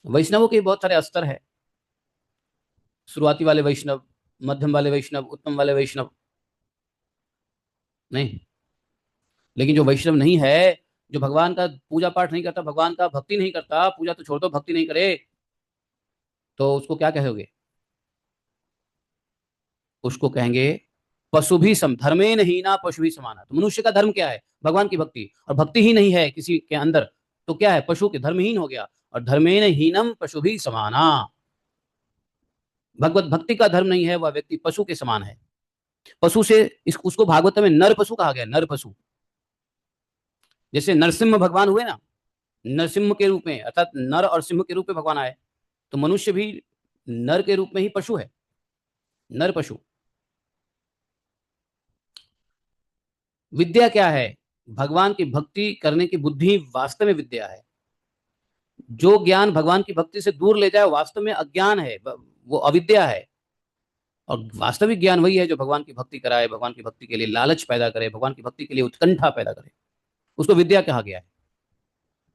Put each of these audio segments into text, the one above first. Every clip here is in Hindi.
वैष्णवों के बहुत सारे स्तर है, शुरुआती वाले वैष्णव, मध्यम वाले वैष्णव, उत्तम वाले वैष्णव। नहीं, लेकिन जो वैष्णव नहीं है, जो भगवान का पूजा पाठ नहीं करता, भगवान का भक्ति नहीं करता, पूजा तो छोड़ दो, भक्ति नहीं करे, तो उसको क्या कहोगे? उसको कहेंगे पशु भी सम, धर्मे नहीं ना पशु भी समाना। तो मनुष्य का धर्म क्या है? भगवान की भक्ति, और भक्ति ही नहीं है किसी के अंदर, तो क्या है? पशु के धर्महीन हो गया। और धर्मेण हीनम पशु भी समाना, भगवत भक्ति का धर्म नहीं है, वह व्यक्ति पशु के समान है। पशु से उसको भागवत में नर पशु कहा गया, नर पशु। जैसे नरसिंह भगवान हुए ना, नरसिंह के रूप में, अर्थात नर और सिंह के रूप में भगवान आए, तो मनुष्य भी नर के रूप में ही पशु है, नर पशु। विद्या क्या है? भगवान की भक्ति करने की बुद्धि वास्तव में विद्या है। जो ज्ञान भगवान की भक्ति से दूर ले जाए वास्तव में अज्ञान है, वो अविद्या है। और वास्तविक ज्ञान वही है जो भगवान की भक्ति कराए, भगवान की भक्ति के लिए लालच पैदा करे, भगवान की भक्ति के लिए उत्कंठा पैदा करे, उसको विद्या कहा गया है।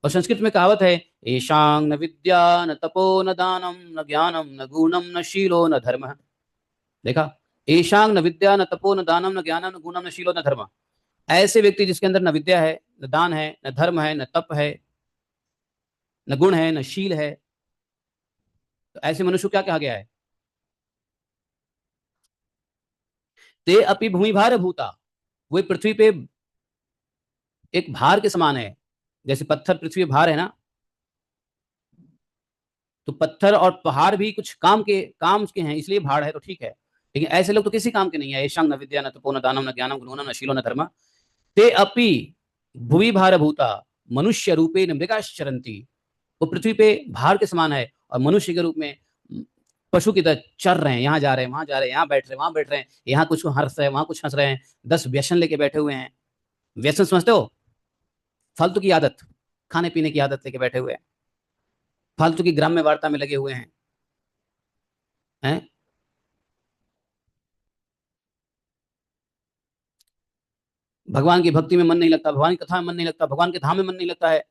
और संस्कृत में कहावत है, ईशांग न विद्या न तपो न दानम न ज्ञानम न गुणम न शीलो न धर्म। देखा, ईशांग न विद्या न तपो न दानम न ज्ञानम न गुणम न शीलो न धर्म। ऐसे व्यक्ति जिसके अंदर न विद्या है, न दान है, न धर्म है, न तप है, न गुण है, न शील है, तो ऐसे मनुष्य को क्या कहा गया है? ते अपि भूमि भार भूता, वो पृथ्वी पे एक भार के समान है। जैसे पत्थर पृथ्वी पे भार है ना, तो पत्थर और पहाड़ भी कुछ काम के हैं, इसलिए भार है, तो ठीक है। लेकिन ऐसे लोग तो किसी काम के नहीं है। ऐशांग न विद्या न तपो न दानम न ज्ञानम गुणोनम न शीलो न धर्म, ते अपि भुवि भार भूता मनुष्य रूपे न मृगाश्चरंती। वो पृथ्वी पे भार के समान है, और मनुष्य के रूप में पशु की तरह चर रहे हैं, यहाँ जा रहे हैं, वहां जा रहे हैं, यहाँ बैठ रहे हैं, वहां बैठ रहे हैं, यहाँ कुछ हंस रहे हैं, वहां कुछ हंस रहे हैं। 10 व्यसन लेके बैठे हुए हैं। व्यसन समझते हो? फालतू की आदत, खाने पीने की आदत लेके बैठे हुए हैं, फालतू की ग्राम्य वार्ता में लगे हुए हैं। भगवान की भक्ति में मन नहीं लगता, भगवान की कथा में मन नहीं लगता, भगवान के धाम में मन नहीं लगता है।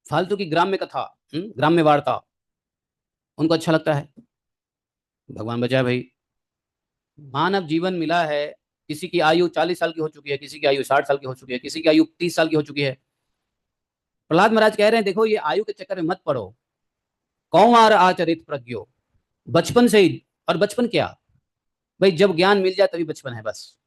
फालतू की ग्राम्य कथा, ग्राम्य वार्ता उनको अच्छा लगता है। भगवान बचाए भाई। मानव जीवन मिला है, किसी की आयु 40 साल की हो चुकी है, किसी की आयु 60 साल की हो चुकी है, किसी की आयु 30 साल की हो चुकी है। प्रहलाद महाराज कह रहे हैं, देखो ये आयु के चक्कर में मत पड़ो। कौमार आचरित प्रज्ञो, बचपन से ही। और बचपन क्या भाई, जब ज्ञान मिल जाए तभी बचपन है बस।